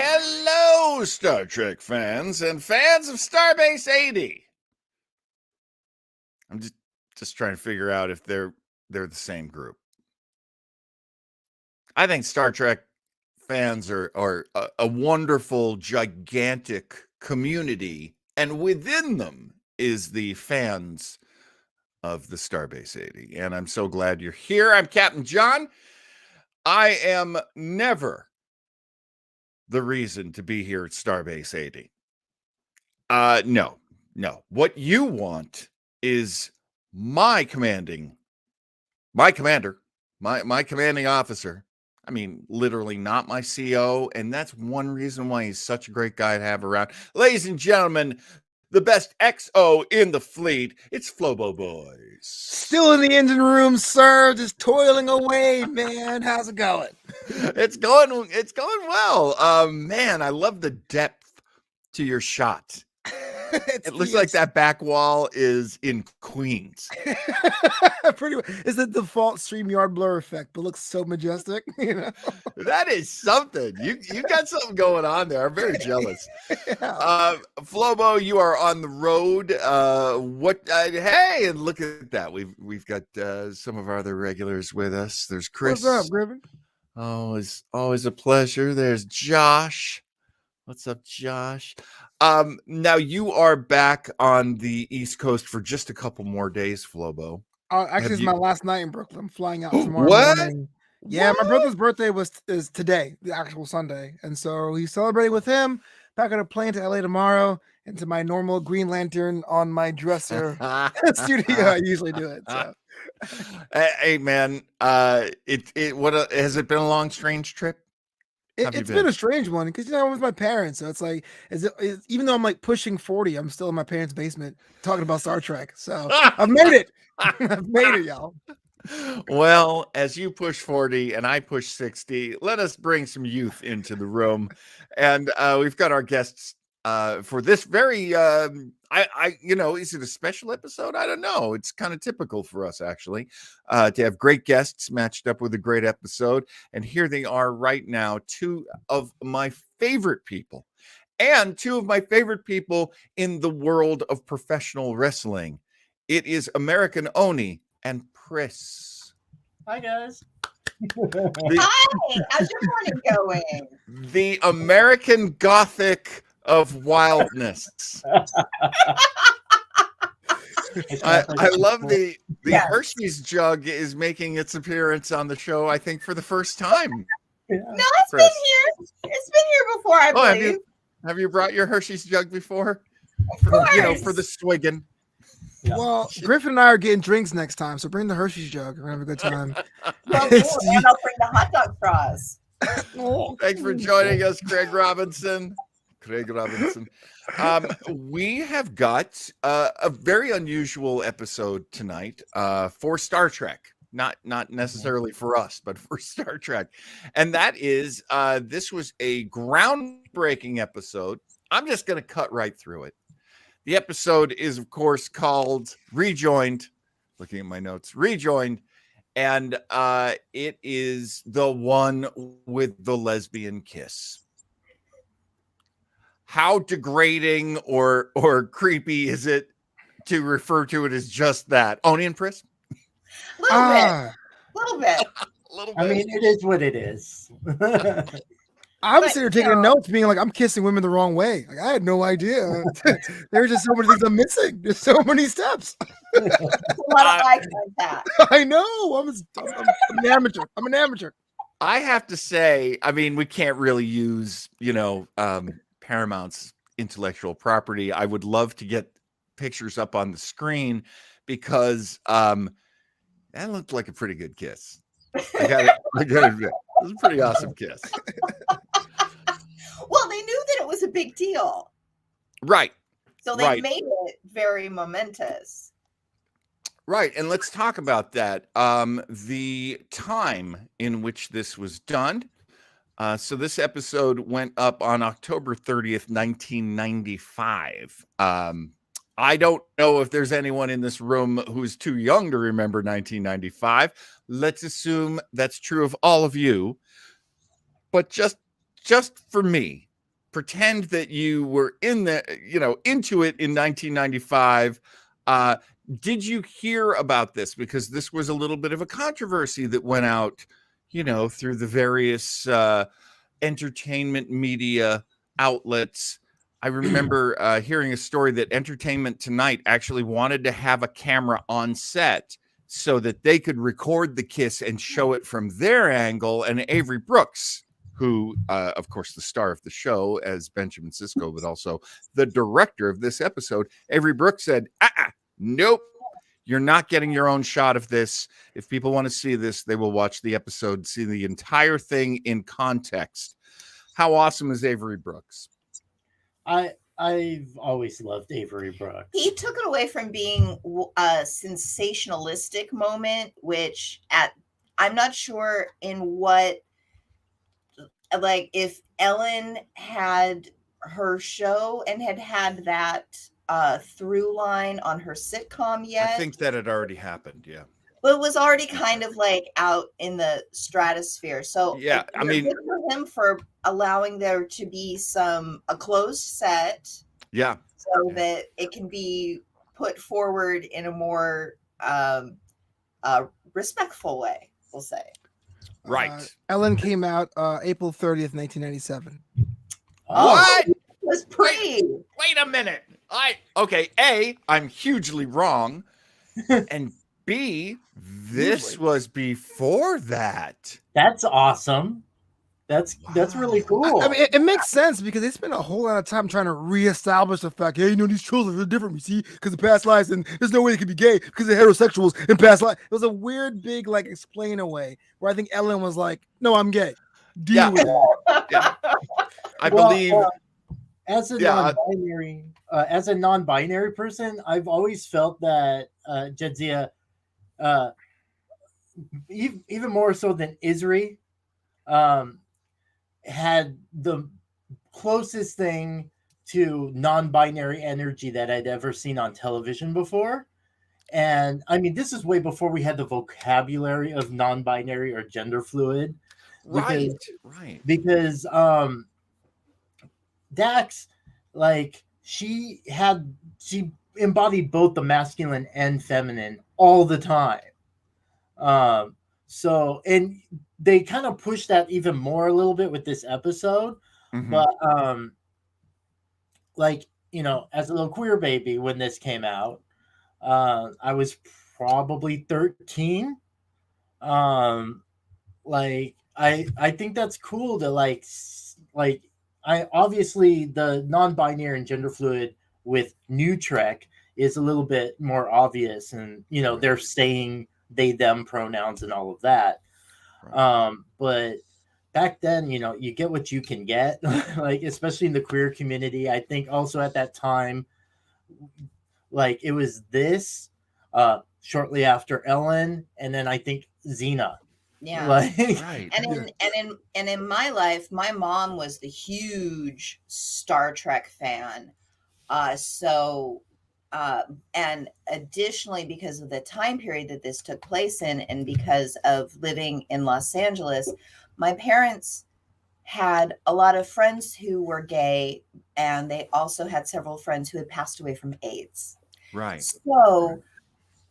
Hello, Star Trek fans and fans of Starbase 80. I'm just trying to figure out if they're the same group. I think Star Trek fans are a wonderful, gigantic community, and within them is the fans of the Starbase 80. And I'm so glad you're here. I'm Captain John. I am never the reason to be here at Starbase 80. No. What you want is my commanding officer. I mean, literally not my CO, and that's one reason why he's such a great guy to have around. Ladies and gentlemen, the best XO in the fleet, it's Flobo Boys. Still in the engine room, sir, just toiling away, man. How's it going? It's going well. Man, I love the depth to your shot. It looks like that back wall is in Queens. Pretty much. It's the default StreamYard blur effect, but looks so majestic. You know, that is something. You got something going on there. I'm very jealous. Yeah. Flobo, you are on the road. Hey, and look at that. We've got some of our other regulars with us. There's Chris. What's up, Griffin? Oh, it's always a pleasure. There's Josh. What's up, Josh? Now you are back on the East Coast for just a couple more days, Flobo. Actually, it's my last night in Brooklyn. I'm flying out tomorrow morning. Yeah, my brother's birthday is today, the actual Sunday, and so he's celebrating with him. Back on a plane to LA tomorrow, into my normal Green Lantern on my dresser studio. I usually do it. So. Hey, man, has it been a long, strange trip? It's been a strange one because I'm with my parents, so it's like even though I'm like pushing 40, I'm still in my parents' basement talking about Star Trek. So I've made it. I've made it, y'all. Well, as you push 40 and I push 60, let us bring some youth into the room, and we've got our guests for this very. Is it a special episode? I don't know. It's kind of typical for us, actually, to have great guests matched up with a great episode. And here they are right now, two of my favorite people and two of my favorite people in the world of professional wrestling. It is American Oni and Pris. Hi, guys. Hi. How's your morning going? The American Gothic of wildness. I love the yes. Hershey's jug is making its appearance on the show, I think, for the first time. Yeah. No, it's been here. It's been here before, I believe. Have you brought your Hershey's jug before? Of course. For the swigging. Yeah. Well, Griffin and I are getting drinks next time, so bring the Hershey's jug. We're gonna have a good time. Well, and I'll bring the hot dog straws. Thanks for joining us, Craig Robinson. We have got a very unusual episode tonight for Star Trek. Not necessarily for us, but for Star Trek. And that is, this was a groundbreaking episode. I'm just going to cut right through it. The episode is, of course, called Rejoined. Looking at my notes, Rejoined. And it is the one with the lesbian kiss. How degrading or creepy is it to refer to it as just that? Oni and Pris? A little bit. I mean, it is what it is. I was sitting here taking notes, being like, I'm kissing women the wrong way. Like, I had no idea. There's just so many things I'm missing. There's so many steps. A lot of eye contact. I know. I'm an amateur. I'm an amateur. I have to say, I mean, we can't really use, Paramount's intellectual property. I would love to get pictures up on the screen because that looked like a pretty good kiss. I got it. It was a pretty awesome kiss. Well, they knew that it was a big deal. Right. So they made it very momentous. Right. And let's talk about that. The time in which this was done. So this episode went up on October 30th, 1995. I don't know if there's anyone in this room who's too young to remember 1995. Let's assume that's true of all of you. But just for me, pretend that you were into it in 1995. Did you hear about this? Because this was a little bit of a controversy that went out, through the various entertainment media outlets. I remember hearing a story that Entertainment Tonight actually wanted to have a camera on set so that they could record the kiss and show it from their angle. And Avery Brooks, who, of course, the star of the show as Benjamin Sisko, but also the director of this episode, Avery Brooks said, nope, you're not getting your own shot of this. If people want to see this, they will watch the episode, see the entire thing in context. How awesome is Avery Brooks? I've always loved Avery Brooks. He took it away from being a sensationalistic moment, which I'm not sure in what, like, if Ellen had her show and had that through line on her sitcom yet. I think that had already happened, yeah. But it was already kind of like out in the stratosphere. So yeah, I mean, good for him for allowing there to be a closed set. Yeah. So that it can be put forward in a more respectful way, we'll say. Right. Ellen came out April 30th, 1997. What? It was Wait a minute. I'm hugely wrong. And B, this was before that. That's awesome. That's really cool. I mean, it makes sense because they spent a whole lot of time trying to reestablish the fact, hey, these children are different, you see, because of past lives, and there's no way they could be gay because they're heterosexuals in past lives. It was a weird, big, explain away where I think Ellen was like, no, I'm gay. Deal with it. Yeah. I believe as a non-binary person, I've always felt that Jadzia, even more so than Isri, had the closest thing to non-binary energy that I'd ever seen on television before. And I mean, this is way before we had the vocabulary of non-binary or gender fluid. Right. Because Dax, she embodied both the masculine and feminine all the time. So, and they kind of pushed that even more a little bit with this episode. Mm-hmm. But, as a little queer baby, when this came out, I was probably 13. I think that's cool to I obviously the non-binary and gender fluid with New Trek is a little bit more obvious, and they're saying they them pronouns and all of that. Right. But back then, you get what you can get, especially in the queer community. I think also at that time, it was this shortly after Ellen, and then I think Xena. Yeah. Right. And in my life, my mom was the huge Star Trek fan. And additionally, because of the time period that this took place in, and because of living in Los Angeles, my parents had a lot of friends who were gay, and they also had several friends who had passed away from AIDS. Right. So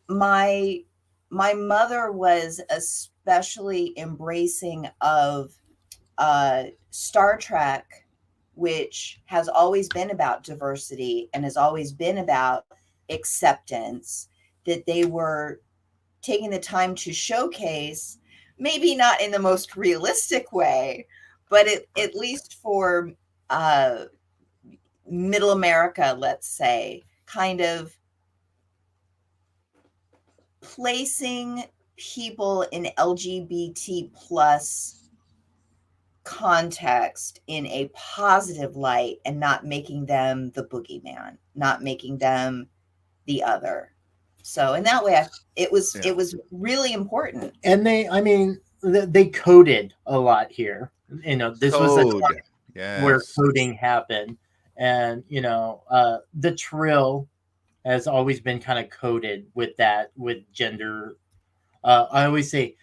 my mother was especially embracing of Star Trek, which has always been about diversity and has always been about acceptance, that they were taking the time to showcase, maybe not in the most realistic way, but at least for middle America, let's say, kind of placing people in LGBT plus context in a positive light and not making them the boogeyman, not making them the other. So in that way, it was really important. And they coded a lot here. This was a time where coding happened, and the Trill has always been kind of coded with that, with gender. I always say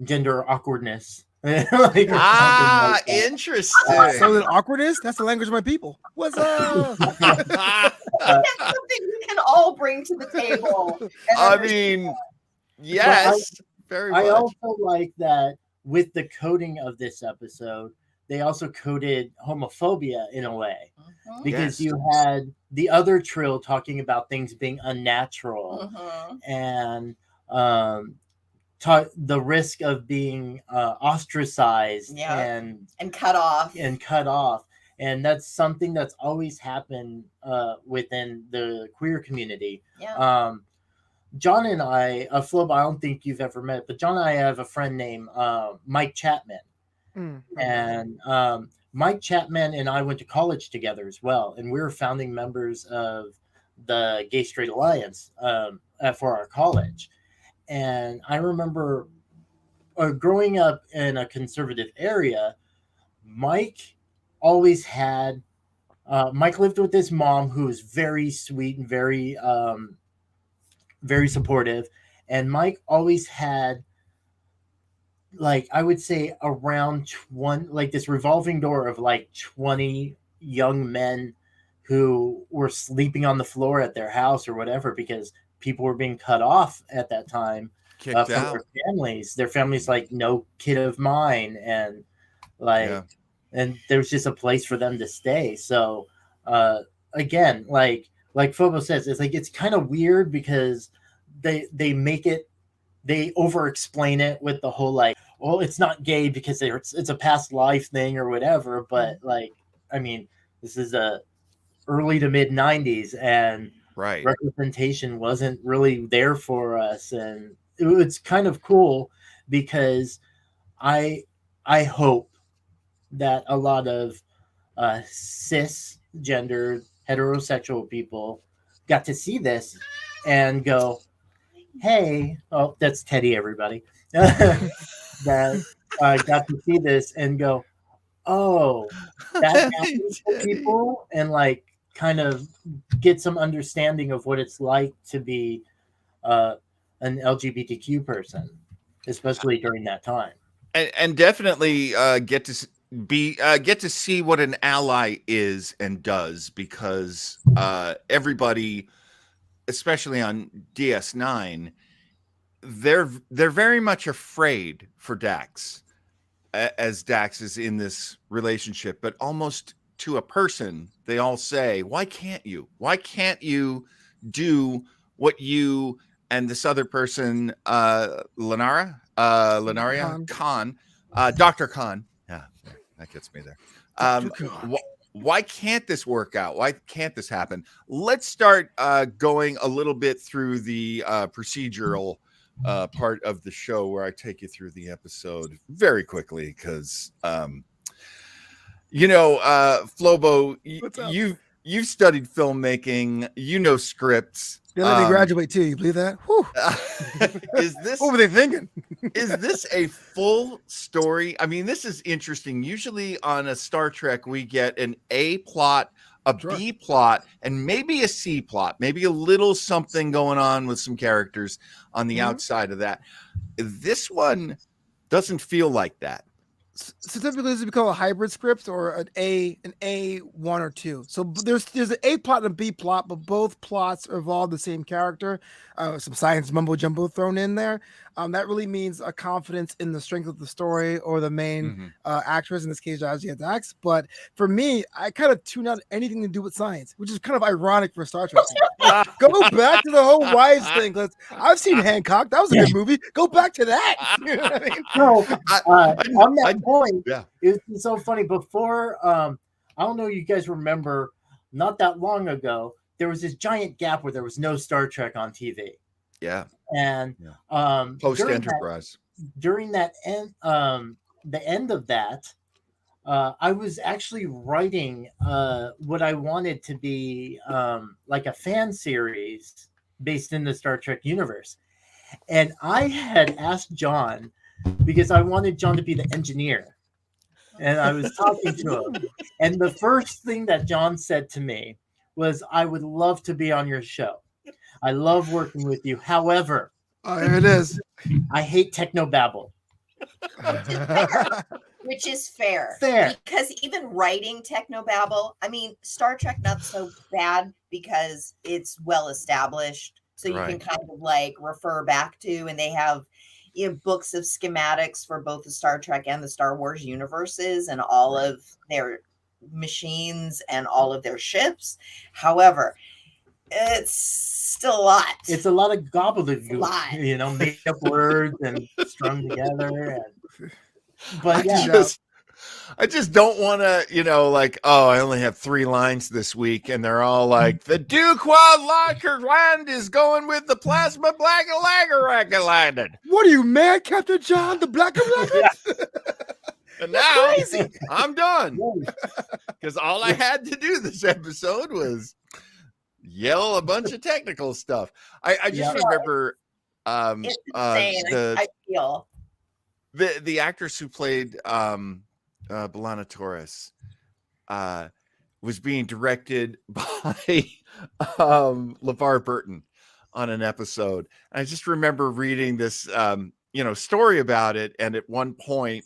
gender awkwardness Like, interesting. So that awkwardness, that's the language of my people. What's up? That's something we can all bring to the table. I mean, yes, very much. I also like that with the coding of this episode, they also coded homophobia in a way, because you had the other Trill talking about things being unnatural and the risk of being ostracized and cut off. And that's something that's always happened within the queer community. John and I, Flob, I don't think you've ever met, but John and I have a friend named Mike Chapman. And Mike Chapman and I went to college together as well. And we were founding members of the Gay Straight Alliance for our college. And I remember growing up in a conservative area, Mike always had, Mike lived with his mom, who was very sweet and very supportive. And Mike always had, like, I would say around 20, like this revolving door of like 20 young men who were sleeping on the floor at their house or whatever, because people were being cut off at that time from their families. Their families, like, no kid of mine, and like, and there was just a place for them to stay. So again, like Phobo says, it's like, it's kind of weird because they make it, they over explain it with the whole like, well, it's not gay because it's a past life thing or whatever. But like, I mean, this is a early to mid 90s, and representation wasn't really there for us. And it's kind of cool because I hope that a lot of cisgender heterosexual people got to see this and go, hey, oh, that's Teddy, everybody. That got to see this and go, oh, that happens to people, and like kind of get some understanding of what it's like to be an LGBTQ person, especially during that time. And definitely get to see what an ally is and does, because everybody, especially on DS9, they're very much afraid for Dax, as Dax is in this relationship, but almost to a person, they all say, why can't you? Why can't you do what you and this other person, Lanara Khan, Dr. Khan. Yeah, that gets me there. Why can't this work out? Why can't this happen? Let's start going a little bit through the procedural part of the show, where I take you through the episode very quickly, because Flobo, you've studied filmmaking, scripts. They let me graduate too. You believe that? Is this what were they thinking? Is this a full story? I mean, this is interesting. Usually on a Star Trek, we get an A plot, a B plot, and maybe a C plot, maybe a little something going on with some characters on the outside of that. This one doesn't feel like that. So typically this would be called a hybrid script, or an A 1 or 2. So there's an A plot and a B plot, but both plots involve the same character. Some science mumbo jumbo thrown in there. That really means a confidence in the strength of the story or the main actress, in this case, Jadzia Dax. But for me, I kind of tune out anything to do with science, which is kind of ironic for Star Trek. Go back to the whole wives thing. I've seen Hancock. That was a good movie. Go back to that. You know what I mean? No, on that point, it's so funny. Before, I don't know, you guys remember, not that long ago, there was this giant gap where there was no Star Trek on TV. Yeah. And post Enterprise. During that end, the end of that, I was actually writing what I wanted to be like a fan series based in the Star Trek universe. And I had asked John, because I wanted John to be the engineer. And I was talking to him. And the first thing that John said to me was, I would love to be on your show. I love working with you. However, there it is. I hate technobabble. Which is fair. Fair. Because even writing technobabble, I mean, Star Trek not so bad because it's well established. So you can Right. kind of like refer back to, and they have books of schematics for both the Star Trek and the Star Wars universes and all of their machines and all of their ships. However, it's still a lot. It's a lot of gobbledygook, you know, made up words and strung together. But yeah, I just don't want to, you know, like, oh, I only have 3 lines this week, and they're all like, the Duke Land is going with the plasma black landed. What are you, mad, Captain John? The Black And now I'm done because all I had to do this episode was yell a bunch of technical stuff. I just remember it's insane. I feel the actress who played B'Elanna Torres was being directed by LeVar Burton on an episode. I just remember reading this story about it, and at one point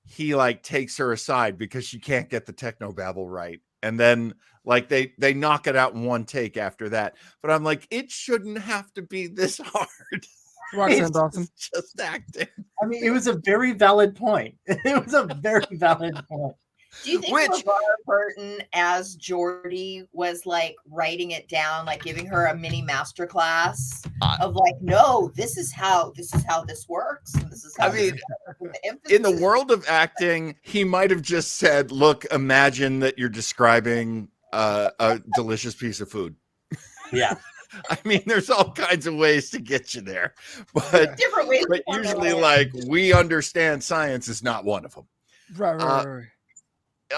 he like takes her aside because she can't get the technobabble right, and then like they knock it out in one take after that. But I'm like, it shouldn't have to be this hard. Roxanne Dawson. Just acting. I mean, it was a very valid point. It was a very valid point. Do you think LeVar Burton as Geordi was like writing it down, like giving her a mini masterclass of like, no, this is how this works. And this is how in the world of acting, he might have just said, look, imagine that you're describing a delicious piece of food. Yeah. I mean, there's all kinds of ways to get you there, but different ways. But usually, like, we understand science is not one of them. Right.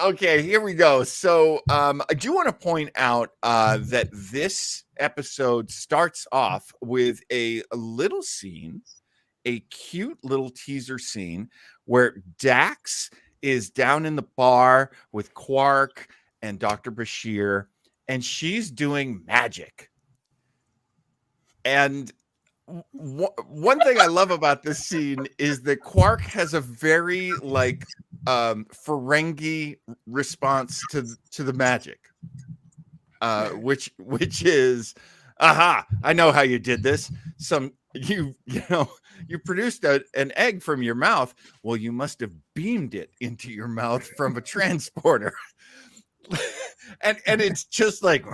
Okay, here we go. So I do want to point out that this episode starts off with a little scene, a cute little teaser scene where Dax is down in the bar with Quark and Dr. Bashir, and she's doing magic. And one thing I love about this scene is that Quark has a very like Ferengi response to the magic, which is, aha! I know how you did this. You produced an egg from your mouth. Well, you must have beamed it into your mouth from a transporter. and it's just like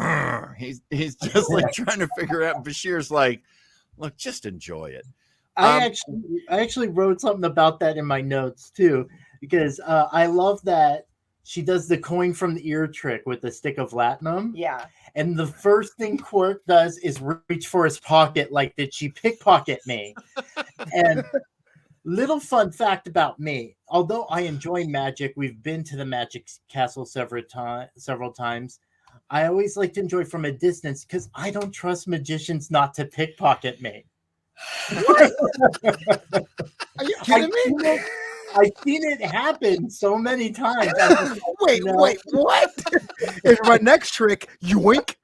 he's just like trying to figure out. Bashir's like, look, just enjoy it. I actually wrote something about that in my notes too, because I love that she does the coin from the ear trick with the stick of latinum. Yeah. And the first thing Quark does is reach for his pocket, like, did she pickpocket me? And little fun fact about me, although I enjoy magic, we've been to the Magic Castle several times. I always like to enjoy from a distance because I don't trust magicians not to pickpocket me. What? Are you kidding me? I've seen it happen so many times. Wait, what? If my next trick, yoink.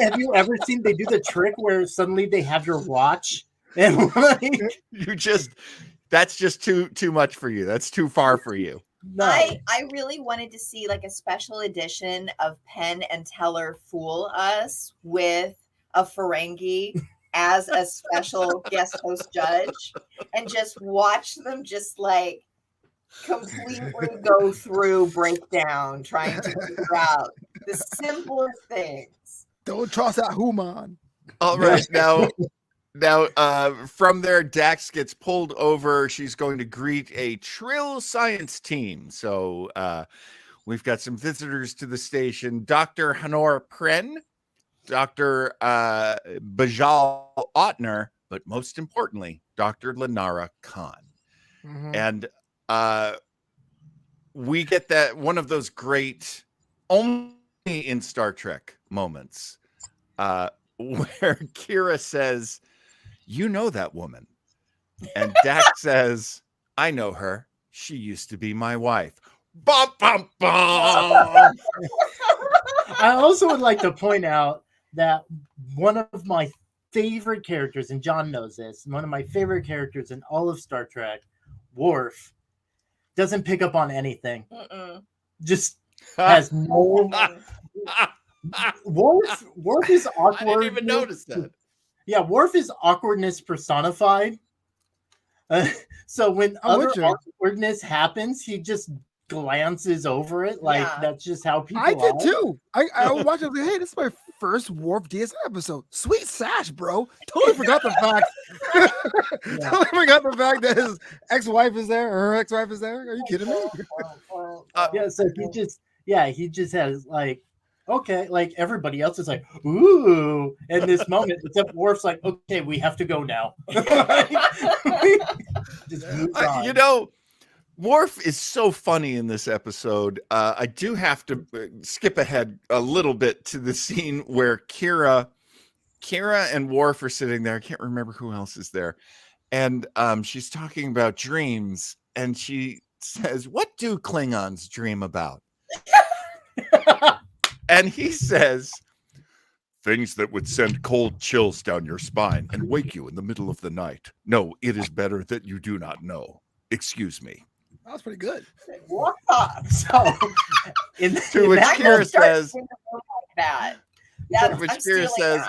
Have you ever seen they do the trick where suddenly they have your watch? And like, that's just too much for you. That's too far for you. No. I really wanted to see like a special edition of Penn and Teller Fool Us with a Ferengi as a special guest host judge, and just watch them just like completely go through breakdown trying to figure out the simplest things. Don't trust that human. All right, now from there, Dax gets pulled over. She's going to greet a Trill science team. So we've got some visitors to the station. Dr. Hanor Pren, Dr. Bajal Ottner, but most importantly, Dr. Lanara Khan. Mm-hmm. And we get that one of those great, only in Star Trek moments, where Kira says, "You know that woman." And Dax says, "I know her. She used to be my wife." Bum, bum, bum. I also would like to point out that one of my favorite characters, and John knows this, one of my favorite characters in all of Star Trek, Worf, doesn't pick up on anything. Just has no. Worf is awkward. I didn't even notice that. Yeah, Worf is awkwardness personified. So when other awkwardness happens, he just glances over it like that's just how people I did too. I watched it like, hey, this is my first Wharf DSM episode. Sweet sash, bro. Totally forgot the fact. Totally forgot the fact that his ex-wife is there, or her ex-wife is there. Are you kidding me? Yeah, so he just has like, okay, like everybody else is like, ooh, in this moment, except Worf's like, okay, we have to go now. Just moves on. You know, Wharf is so funny in this episode. I do have to skip ahead a little bit to the scene where Kira and Wharf are sitting there. I can't remember who else is there. And she's talking about dreams. And she says, what do Klingons dream about? And he says, things that would send cold chills down your spine and wake you in the middle of the night. No, it is better that you do not know. Excuse me. That was pretty good. What? So, to which Kira says, which Kira says,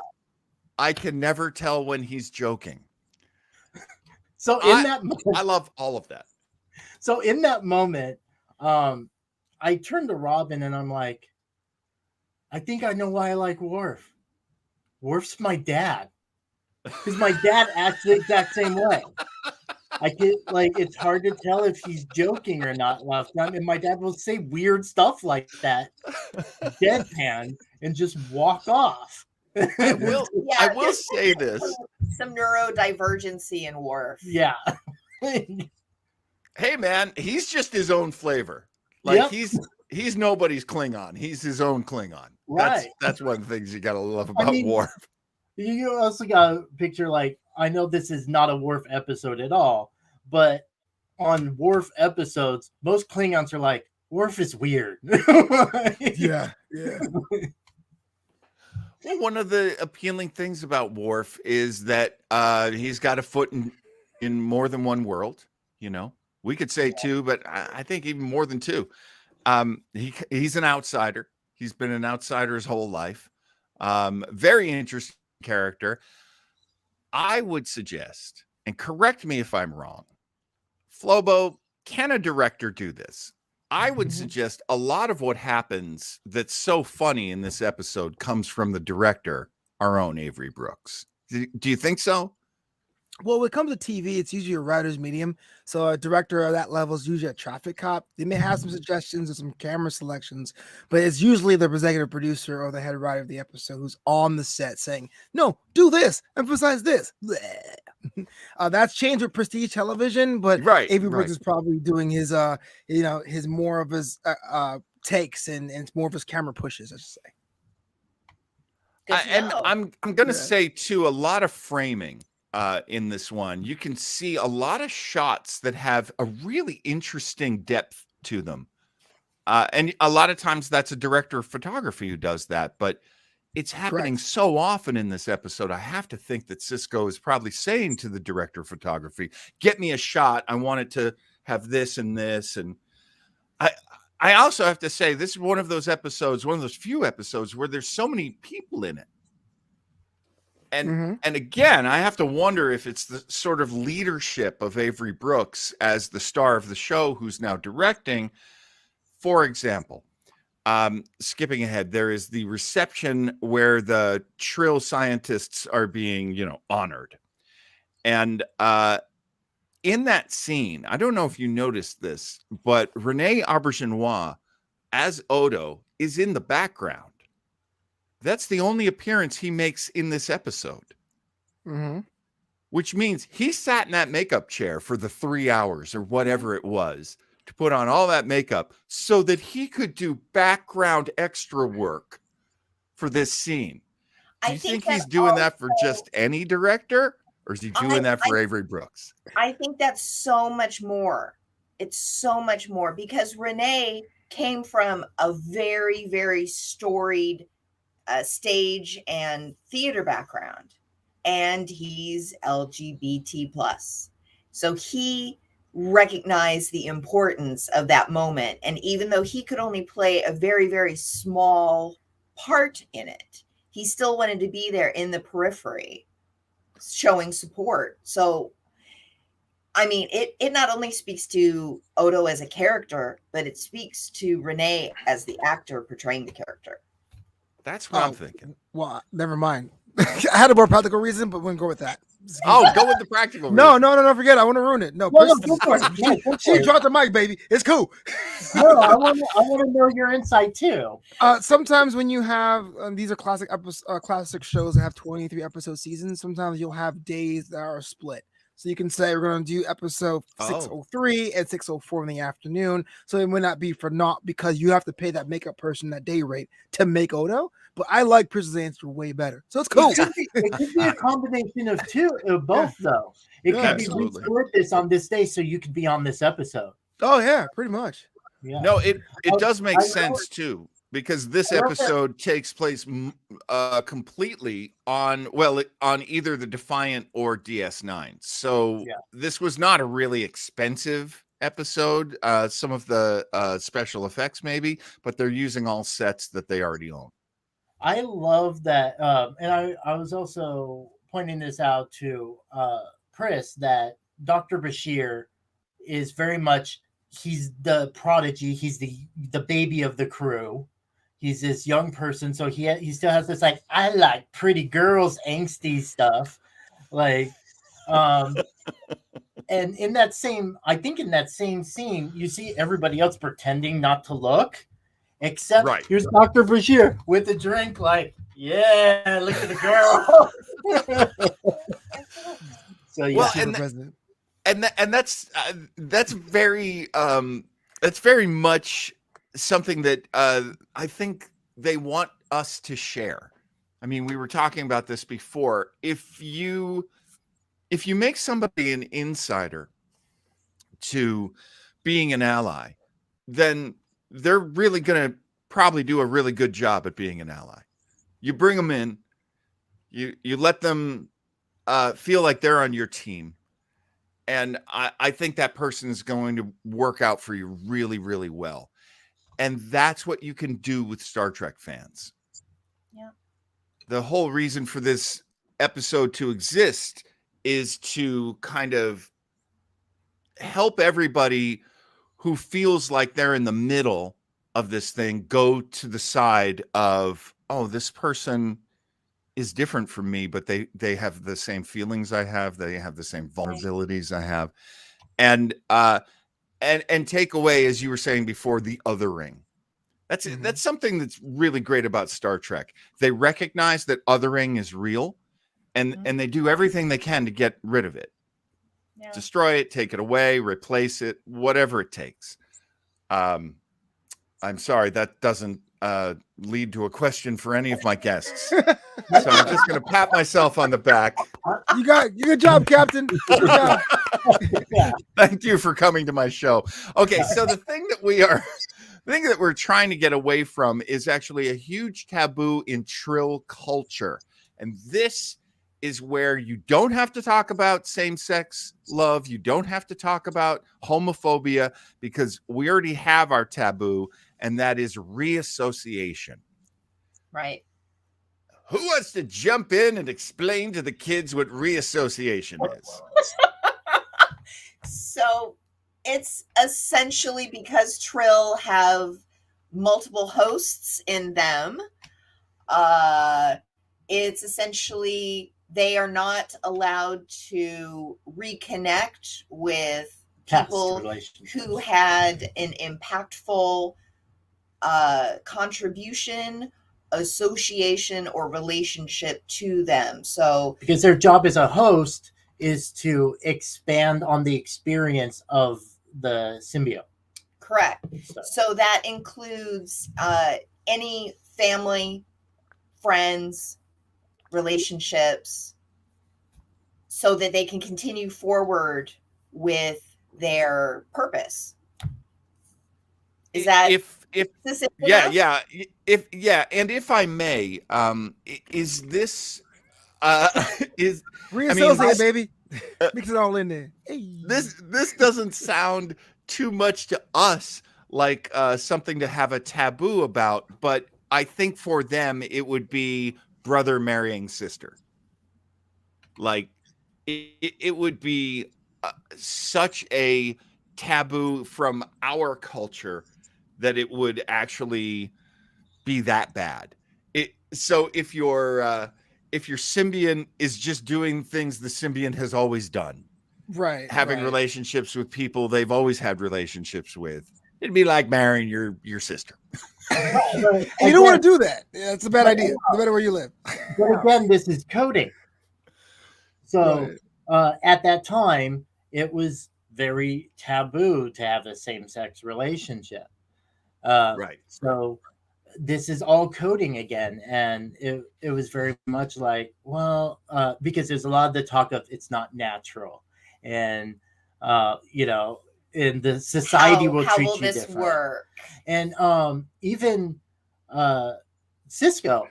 I can never tell when he's joking. So in that moment, I love all of that. So in that moment, I turned to Robin and I'm like, I think I know why I like Worf. Worf's my dad. Because my dad acts the exact same way. I get like it's hard to tell if he's joking or not last time, and my dad will say weird stuff like that, deadpan, and just walk off. I will say this: some neurodivergency in Wharf. Yeah. Hey, man, he's just his own flavor. Like he's nobody's Klingon. He's his own Klingon. Right. That's one of the things you gotta love about Wharf. You also got a picture like, I know this is not a Wharf episode at all, but on Wharf episodes, most Klingons are like, Wharf is weird. Yeah. Well, one of the appealing things about Wharf is that he's got a foot in more than one world. You know, we could say two, but I think even more than two. He's an outsider. He's been an outsider his whole life. Very interesting character. I would suggest, and correct me if I'm wrong, Flobo, can a director do this? I would suggest a lot of what happens that's so funny in this episode comes from the director, our own Avery Brooks. Do you think so? Well, when it comes to TV, it's usually a writer's medium. So a director of that level is usually a traffic cop. They may have some suggestions or some camera selections, but it's usually the executive producer or the head writer of the episode who's on the set saying, no, do this, emphasize this. That's changed with Prestige Television, but Avery Brooks is probably doing his, his more of his takes and it's more of his camera pushes, I should say. And I'm going to say, too, a lot of framing. In this one, you can see a lot of shots that have a really interesting depth to them. And a lot of times that's a director of photography who does that, but it's happening so often in this episode. I have to think that Sisko is probably saying to the director of photography, get me a shot. I want it to have this and this. And I also have to say, this is one of those episodes, one of those few episodes where there's so many people in it. And again, I have to wonder if it's the sort of leadership of Avery Brooks as the star of the show who's now directing. For example, skipping ahead, there is the reception where the Trill scientists are being, honored. And in that scene, I don't know if you noticed this, but Renee Aubergenois as Odo is in the background. That's the only appearance he makes in this episode. Which means he sat in that makeup chair for the 3 hours or whatever it was to put on all that makeup so that he could do background extra work for this scene. Do you think he's doing that for just any director, or is he doing that for Avery Brooks? I think that's so much more. It's so much more because Renee came from a very, very storied stage and theater background. and he's LGBT plus. So he recognized the importance of that moment. And even though he could only play a very, very small part in it, he still wanted to be there in the periphery, showing support. So, I mean, it not only speaks to Odo as a character, but it speaks to Renee as the actor portraying the character. That's what I'm thinking. Well, never mind. I had a more practical reason, but we'll go with that. Oh, go with the practical. No, forget it. I want to ruin it. No, No, go for it. Yeah, go for she it. dropped the mic, baby. It's cool. No, I want to know your insight too. Sometimes when you have these are classic classic shows that have 23 episode seasons, sometimes you'll have days that are split. So you can say we're going to do episode 603 and 604 in the afternoon. So it would not be for naught because you have to pay that makeup person that day rate to make Odo. But I like Pris's answer way better. So it's cool. It could be a combination of both, though. It could be we split this on this day so you could be on this episode. Oh, yeah, pretty much. Yeah. No, it does make sense, too. Because this episode takes place completely on either the Defiant or DS9. So this was not a really expensive episode. Some of the special effects maybe, but they're using all sets that they already own. I love that. And I was also pointing this out to Chris that Dr. Bashir is very much, he's the prodigy. He's the baby of the crew. He's this young person, so he still has this like I like pretty girls angsty stuff, like, and in that same scene, you see everybody else pretending not to look, except here's Dr. Bashir with a drink, like look at the girl. So and that's very much something that I think they want us to share. I mean, we were talking about this before. If you make somebody an insider to being an ally, then they're really going to probably do a really good job at being an ally. You bring them in, you let them feel like they're on your team. And I think that person is going to work out for you really, really well. And that's what you can do with Star Trek fans. Yeah. The whole reason for this episode to exist is to kind of help everybody who feels like they're in the middle of this thing go to the side of, oh, this person is different from me, but they have the same feelings I have. They have the same vulnerabilities I have. And take away, as you were saying before, the othering. That's something that's really great about Star Trek. They recognize that othering is real, and they do everything they can to get rid of it. Yeah. Destroy it, take it away, replace it, whatever it takes. I'm sorry, that doesn't lead to a question for any of my guests. So I'm just going to pat myself on the back. Good job, Captain. Good job. Thank you for coming to my show. Okay, so the thing that we're trying to get away from is actually a huge taboo in Trill culture. And this is where you don't have to talk about same-sex love. You don't have to talk about homophobia because we already have our taboo, and that is reassociation. Right. Who wants to jump in and explain to the kids what reassociation is? So it's essentially because Trill have multiple hosts in them. It's essentially they are not allowed to reconnect with people who had an impactful contribution, association, or relationship to them. So because their job as a host is to expand on the experience of the symbiote. Correct. So that includes any family, friends, relationships, so that they can continue forward with their purpose. Is that and if I may, is this is Reassociate, baby. Mix it all in there. Hey. this doesn't sound too much to us like something to have a taboo about, but I think for them it would be brother marrying sister. Like it would be such a taboo from our culture that it would actually be that bad. So if your symbiont is just doing things the symbiont has always done, right, having relationships with people they've always had relationships with, it'd be like marrying your sister. You don't want to do that. Yeah, it's a bad idea, no matter where you live. But again, this is coding. So at that time, it was very taboo to have a same-sex relationship. Right. So this is all coding again. And it was very much like, well, because there's a lot of the talk of it's not natural. And, in the society will treat you different. How will this work? And even Cisco,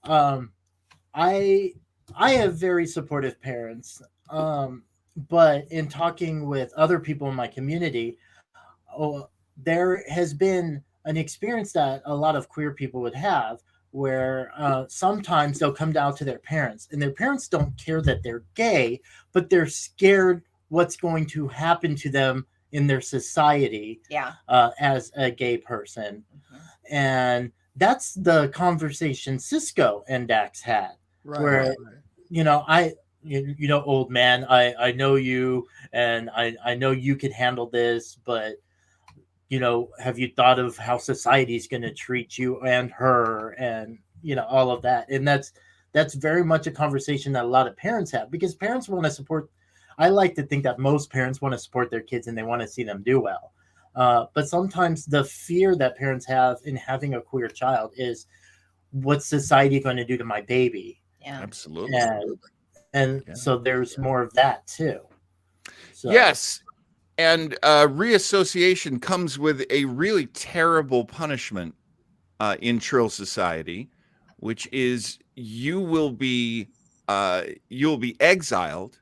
I have very supportive parents, but in talking with other people in my community, there has been an experience that a lot of queer people would have where sometimes they'll come down to their parents and their parents don't care that they're gay, but they're scared what's going to happen to them in their society as a gay person. Mm-hmm. And that's the conversation Cisco and Dax had, where, old man, I know you and I know you can handle this, but, have you thought of how society's going to treat you and her and, all of that. And that's very much a conversation that a lot of parents have, because parents want to support. I like to think that most parents want to support their kids and they want to see them do well. But sometimes the fear that parents have in having a queer child is, what's society going to do to my baby? Yeah, absolutely. And so there's more of that too. So. Yes. And reassociation comes with a really terrible punishment in Trill society, which is you'll be exiled.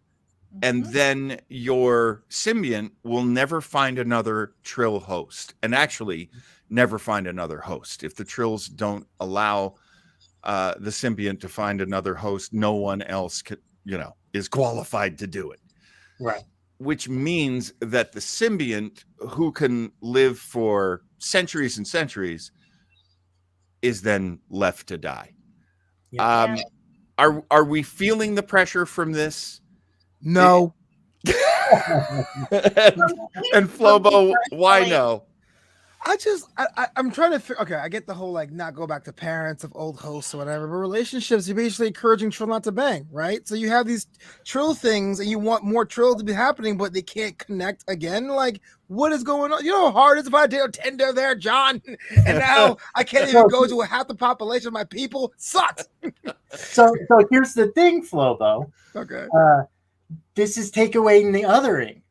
And then your symbiont will never find another Trill host, and actually never find another host. If the Trills don't allow the symbiont to find another host, no one else is qualified to do it. Right. Which means that the symbiont, who can live for centuries and centuries, is then left to die. Yeah. Are we feeling the pressure from this? No. and Flobo, why no? I'm trying to figure. Okay, I get the whole not go back to parents of old hosts or whatever, but relationships, you're basically encouraging Trill not to bang, right? So you have these Trill things and you want more Trill to be happening, but they can't connect again. Like, what is going on? You know how hard it is if I did Tinder there, John, and now I can't even go to half the population of my people. Sucks. So here's the thing, Flobo. Okay. This is takeaway the othering,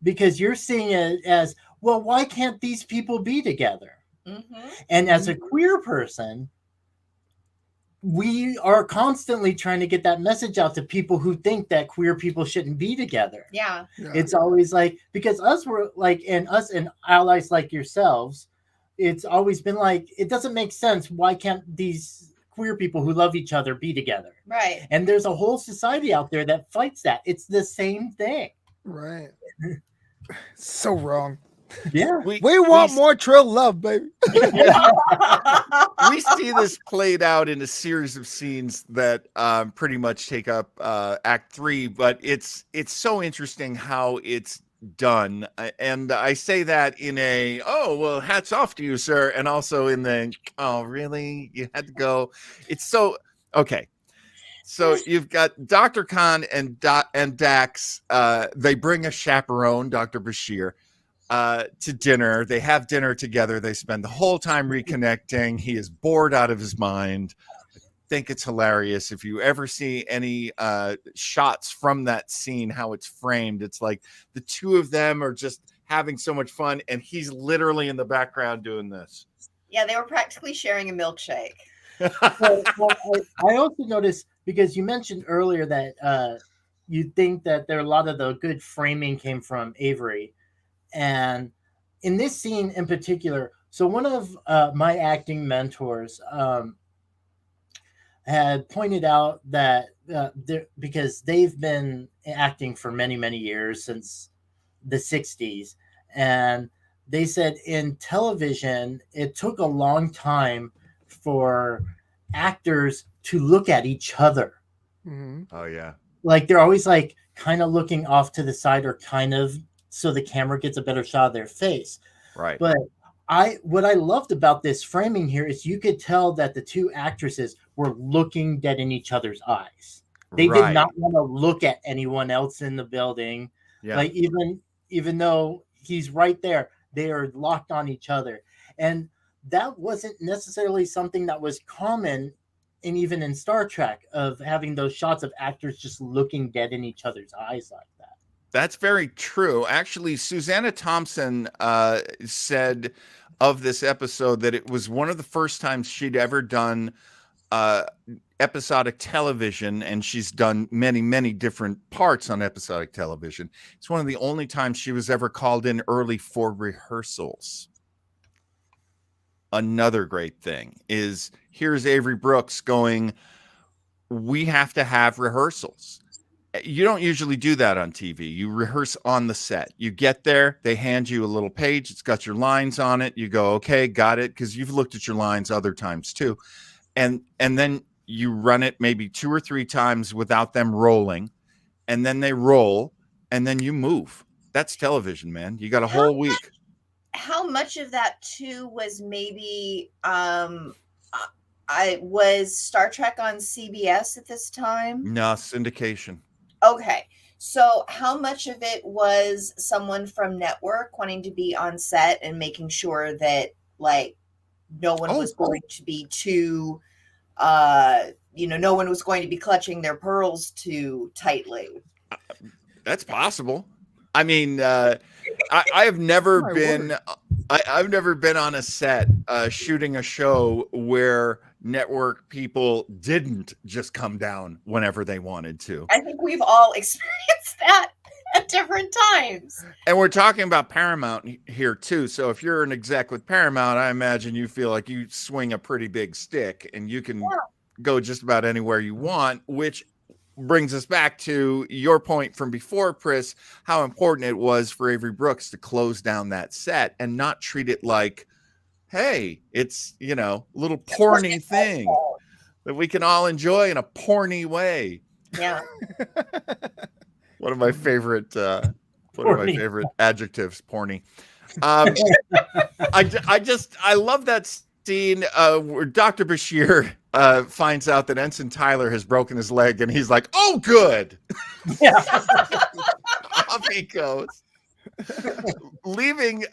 because you're seeing it as, well, why can't these people be together? Mm-hmm. And as a queer person, we are constantly trying to get that message out to people who think that queer people shouldn't be together. Yeah. It's always like, because us and allies like yourselves, it's always been like, it doesn't make sense. Why can't these queer people who love each other be together? Right. And there's a whole society out there that fights that. It's the same thing. Right. So wrong. Yeah. We want more Trill love, baby. We see this played out in a series of scenes that pretty much take up Act 3, but it's so interesting how it's done. And I say that in a, oh, well, hats off to you, sir. And also in the, oh, really? You had to go. It's so, okay. So you've got Dr. Khan and Dax. They bring a chaperone, Dr. Bashir, to dinner. They have dinner together. They spend the whole time reconnecting. He is bored out of his mind. I think it's hilarious. If you ever see any shots from that scene, how it's framed, it's like the two of them are just having so much fun, and he's literally in the background doing this. Yeah, they were practically sharing a milkshake. I also noticed, because you mentioned earlier that you think that there a lot of the good framing came from Avery, and in this scene in particular. So one of my acting mentors had pointed out that because they've been acting for many, many years, since the 60s, and they said in television it took a long time for actors to look at each other. Mhm. Oh yeah. Like they're always like kind of looking off to the side, or kind of so the camera gets a better shot of their face. Right. But what I loved about this framing here is you could tell that the two actresses were looking dead in each other's eyes. They did Right. not want to look at anyone else in the building. Yeah. Like even though he's right there, they are locked on each other. And that wasn't necessarily something that was common and even in Star Trek, of having those shots of actors just looking dead in each other's eyes like that. That's very true. Actually, Susanna Thompson said of this episode that it was one of the first times she'd ever done episodic television, and she's done many, many different parts on episodic television. It's one of the only times she was ever called in early for rehearsals. Another great thing is, here's Avery Brooks going, we have to have rehearsals. You don't usually do that on TV. You rehearse on the set. You get there, they hand you a little page. It's got your lines on it. You go, okay, got it. Because you've looked at your lines other times too. And then you run it maybe 2 or 3 times without them rolling. And then they roll, and then you move. That's television, man. You got a whole week. How much of that too was maybe I was Star Trek on CBS at this time? No, syndication. Okay. So how much of it was someone from network wanting to be on set and making sure that like no one was going to be too no one was going to be clutching their pearls too tightly? That's possible. I mean, I have never been. I've never been on a set shooting a show where network people didn't just come down whenever they wanted to. I think we've all experienced that at different times. And we're talking about Paramount here too. So if you're an exec with Paramount, I imagine you feel like you swing a pretty big stick and you can go just about anywhere you want, which brings us back to your point from before, Pris, how important it was for Avery Brooks to close down that set and not treat it like, hey, it's, a little porny thing that we can all enjoy in a porny way. Yeah. One of my favorite adjectives, porny. I love that scene where Dr. Bashir finds out that Ensign Tyler has broken his leg, and he's like, oh, good. Yeah. Off he goes. Leaving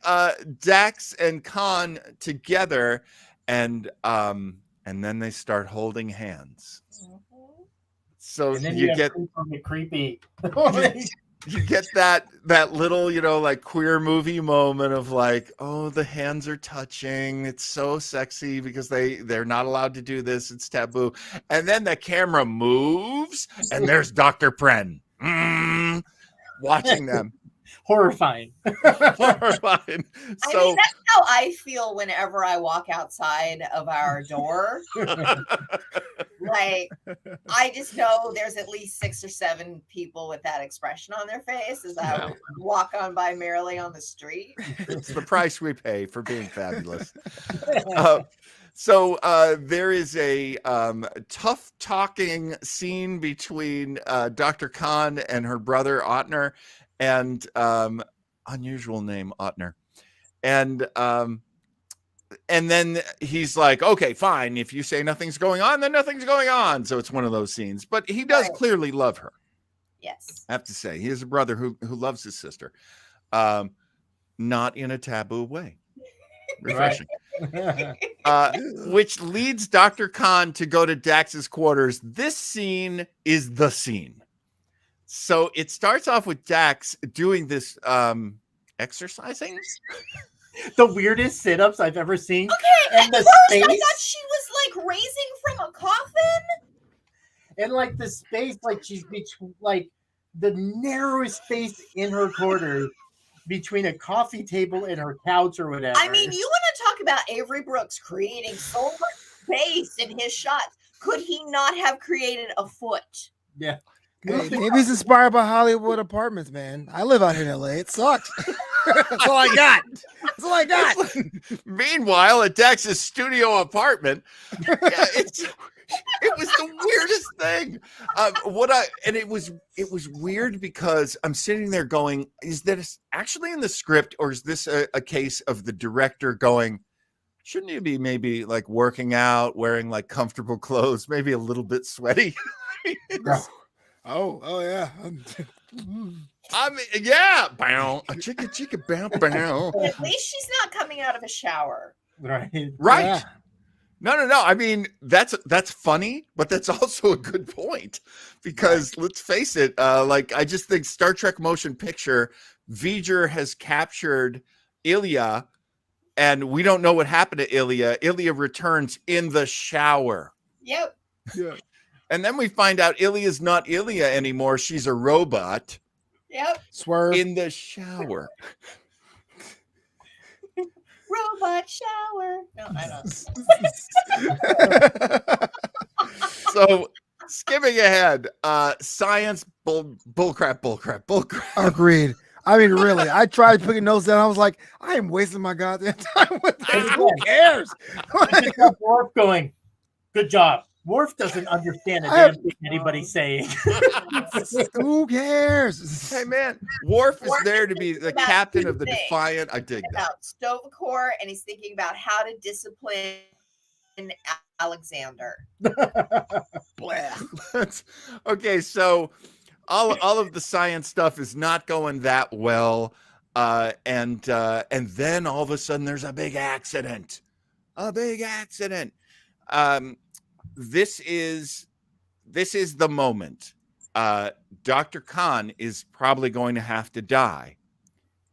Dax and Khan together, and then they start holding hands. So you get creepy. You get that little, like queer movie moment of like, oh, the hands are touching. It's so sexy because they're not allowed to do this. It's taboo. And then the camera moves and there's Dr. Pren watching them. Horrifying. Horrifying. So, I mean, that's how I feel whenever I walk outside of our door. Like, I just know there's at least 6 or 7 people with that expression on their face as I walk on by merrily on the street. It's the price we pay for being fabulous. So there is a tough talking scene between Dr. Khan and her brother Otner, and unusual name Otner, and then he's like, okay, fine, if you say nothing's going on, then nothing's going on. So it's one of those scenes, but he does clearly love her. Yes, I have to say, he is a brother who loves his sister, not in a taboo way. Refreshing. Which leads Dr. Khan to go to Dax's quarters. This scene is the scene. So it starts off with Dax doing this exercising. The weirdest sit-ups I've ever seen. Okay, and at the first space. I thought she was like raising from a coffin. and like the space, like she's between like the narrowest space in her quarters between a coffee table and her couch or whatever. I mean, you want to talk about Avery Brooks creating so much space in his shots. Could he not have created a foot? Yeah. Hey, maybe it's inspired by Hollywood apartments, man. I live out here in LA. It sucks. That's all I got. That's all I got. Meanwhile, at Dax's studio apartment, it was the weirdest thing. It was weird because I'm sitting there going, is this actually in the script, or is this a case of the director going, shouldn't you be maybe like working out, wearing like comfortable clothes, maybe a little bit sweaty? Oh yeah. I mean, yeah, bow, a chicka bow bow. At least she's not coming out of a shower. Right. Yeah. No. I mean, that's funny, but that's also a good point because let's face it, like I just think Star Trek Motion Picture, V'ger has captured Ilya, and we don't know what happened to Ilya. Ilya returns in the shower. Yep. Yeah. And then we find out Ilya's not Ilya anymore. She's a robot. Yep. Swerve. In the shower. Robot shower. No, I don't. So skipping ahead, science bullcrap. Agreed. I mean, really, I tried putting notes down. I was like, I am wasting my goddamn time with this. Who cares? Wharf going, good job. Wharf doesn't understand a damn thing anybody's saying. Who cares? Hey man, Wharf is there to be the captain of the Defiant. I dig that. About Stovacor, and he's thinking about how to discipline Alexander. Okay, so all of the science stuff is not going that well, and then all of a sudden there's a big accident. This is the moment. Dr. Khan is probably going to have to die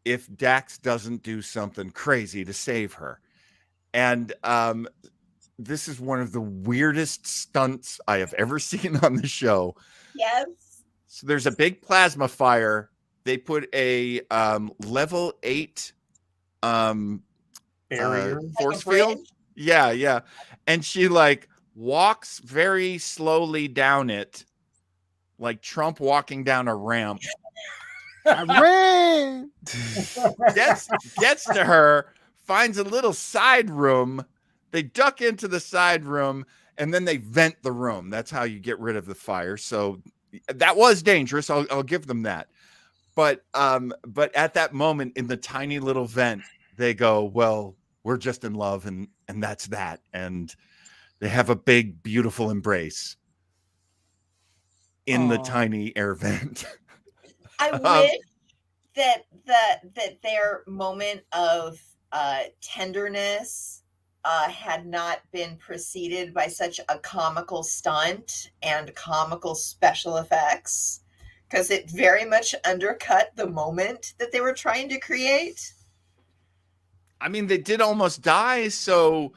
if Dax doesn't do something crazy to save her. And this is one of the weirdest stunts I have ever seen on the show. Yes. So there's a big plasma fire. They put a level 8 Barrier. force Like a field. bridge? Yeah. And she like walks very slowly down it, like Trump walking down a ramp. I ran. Gets to her, finds a little side room. They duck into the side room, and then they vent the room. That's how you get rid of the fire. So that was dangerous. I'll give them that. But at that moment in the tiny little vent, they go, well, we're just in love, and that's that. And they have a big, beautiful embrace in the tiny air vent. I wish that their moment of tenderness had not been preceded by such a comical stunt and comical special effects, because it very much undercut the moment that they were trying to create. I mean, they did almost die, so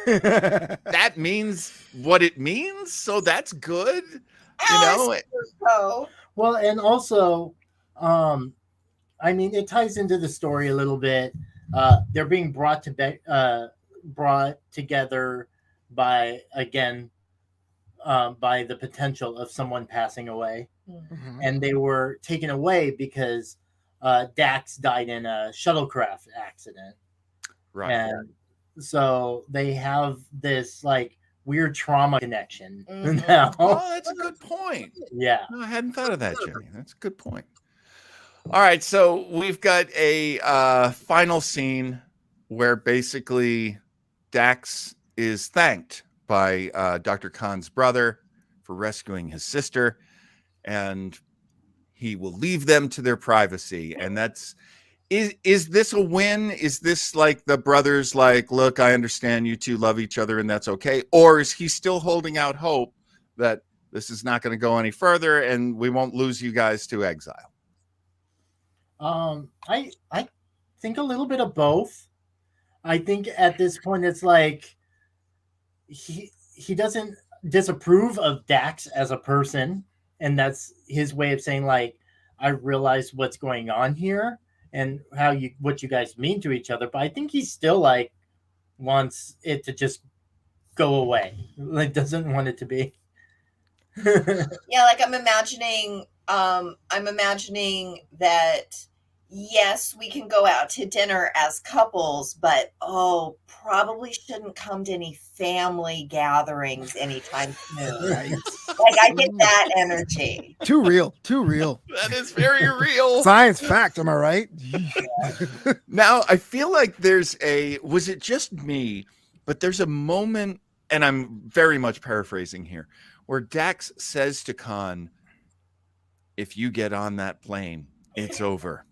that means what it means. So that's good, So Well, and also, I mean, it ties into the story a little bit. They're being brought together by the potential of someone passing away, and they were taken away because Dax died in a shuttlecraft accident. Right. And so they have this like weird trauma connection now. Oh, that's a good point. Yeah. No, I hadn't thought of that, Jenny. That's a good point. All right, so we've got a final scene where basically Dax is thanked by Dr. Khan's brother for rescuing his sister, and he will leave them to their privacy. And that's is this a win? Is this like the brothers like, look, I understand you two love each other and that's okay? Or is he still holding out hope that this is not going to go any further and we won't lose you guys to exile? I think a little bit of both. I think at this point it's like he doesn't disapprove of Dax as a person, and that's his way of saying like, I realize what's going on here and what you guys mean to each other. But I think he still like wants it to just go away. Like doesn't want it to be. Yeah, like I'm imagining that yes, we can go out to dinner as couples, but probably shouldn't come to any family gatherings anytime soon. Right. Like I get that energy. Too real. Too real. That is very real. Science fact. Am I right? Now, I feel like was it just me, but there's a moment, and I'm very much paraphrasing here, where Dax says to Khan, if you get on that plane, it's over.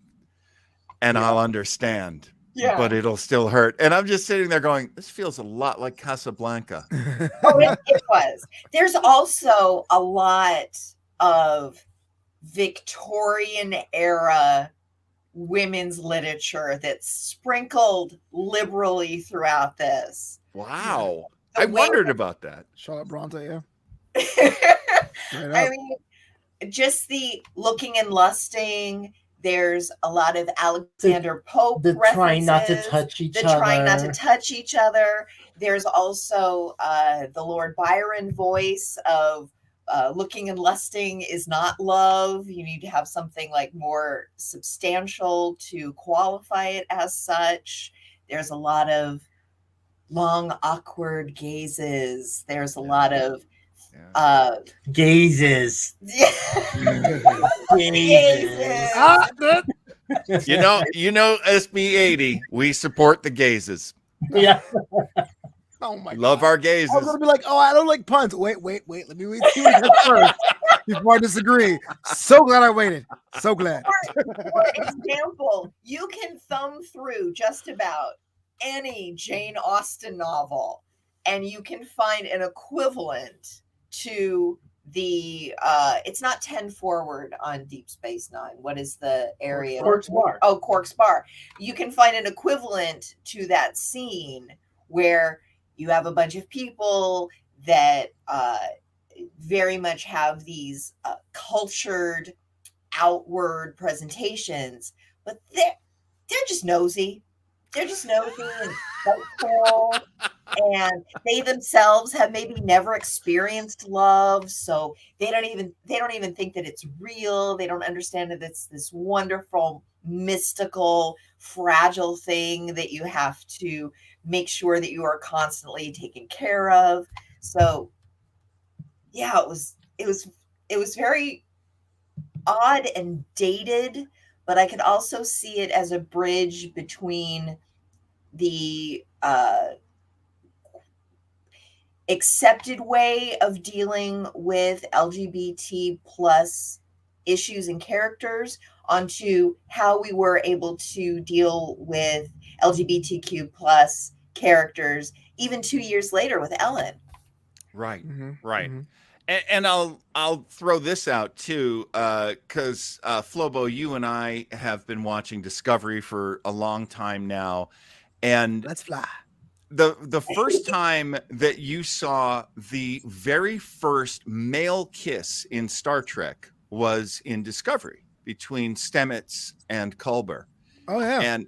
And I'll understand. Yeah. But it'll still hurt. And I'm just sitting there going, this feels a lot like Casablanca. It was. There's also a lot of Victorian era women's literature that's sprinkled liberally throughout this. Wow. I wondered about that. Charlotte Bronte, yeah. I mean, just the looking and lusting. There's a lot of Alexander Pope The references. trying not to touch each other. Trying not to touch each other. There's also the Lord Byron voice of looking and lusting is not love. You need to have something like more substantial to qualify it as such. There's a lot of long, awkward gazes. There's a lot of gazes. Gazes. You know, SB 80, we support the gazes. Yeah. Oh my Love God. our gazes. I was gonna be like, I don't like puns. Wait. Let me read see what he said first before I disagree. So glad I waited. So glad. For example, you can thumb through just about any Jane Austen novel, and you can find an equivalent to the it's not 10 forward on Deep Space Nine. What is the area? Quark's Bar. Oh, Quark's Bar. You can find an equivalent to that scene where you have a bunch of people that very much have these cultured outward presentations, but they're just nosy. They're just nosy and hopeful, and they themselves have maybe never experienced love, so they don't even think that it's real. They don't understand that it's this wonderful, mystical, fragile thing that you have to make sure that you are constantly taken care of. So, yeah, it was very odd and dated. But I could also see it as a bridge between the accepted way of dealing with LGBT plus issues and characters onto how we were able to deal with LGBTQ plus characters even 2 years later with Ellen. Right. Mm-hmm. Right. Mm-hmm. And I'll throw this out too, because Flobo, you and I have been watching Discovery for a long time now, and Let's fly. The first time that you saw the very first male kiss in Star Trek was in Discovery between Stamets and Culber. Oh yeah. And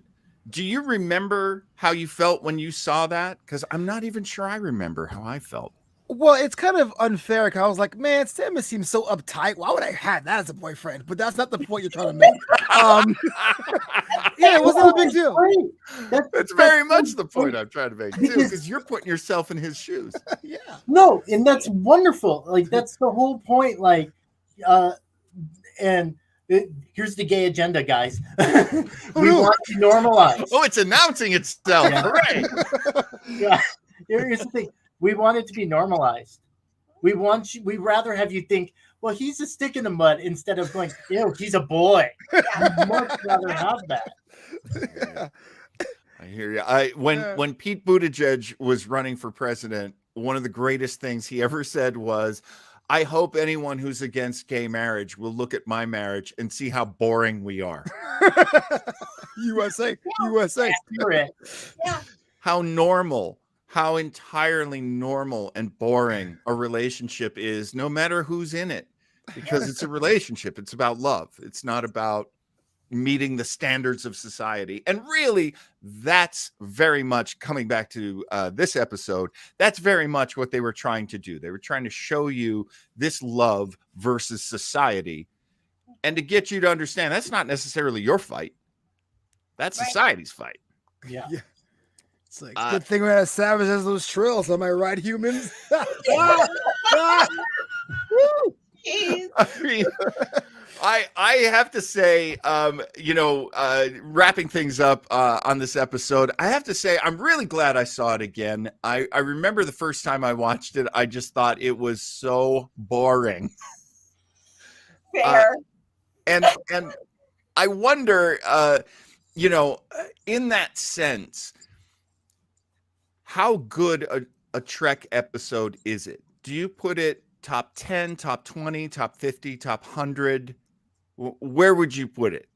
do you remember how you felt when you saw that? Because I'm not even sure I remember how I felt. Well, it's kind of unfair because I was like, man, Stamets seems so uptight. Why would I have that as a boyfriend? But that's not the point you're trying to make. Yeah, it wasn't a big deal. That's very much the point I'm trying to make too, because you're putting yourself in his shoes. Yeah. No, and that's wonderful. Like that's the whole point. Like, here's the gay agenda, guys. We want to normalize. Oh, it's announcing itself. Yeah. Hooray! Yeah. Here's the thing. We want it to be normalized. We'd rather have you think, well, he's a stick in the mud instead of going, ew, he's a boy. We'd much rather have that. Yeah. I hear you. When Pete Buttigieg was running for president, one of the greatest things he ever said was, I hope anyone who's against gay marriage will look at my marriage and see how boring we are. USA. Accurate. Yeah. How normal, how entirely normal and boring a relationship is, no matter who's in it, because it's a relationship. It's about love. It's not about meeting the standards of society. And really, that's very much coming back to this episode. That's very much what they were trying to do. They were trying to show you this love versus society, and to get you to understand that's not necessarily your fight. That's society's fight. Yeah. It's like, good thing we're as savage as those trills. Am I right, humans? I mean, I have to say, wrapping things up on this episode, I have to say I'm really glad I saw it again. I remember the first time I watched it, I just thought it was so boring. Fair. And I wonder, in that sense, how good a Trek episode is it? Do you put it top 10, top 20, top 50, top 100? Where would you put it?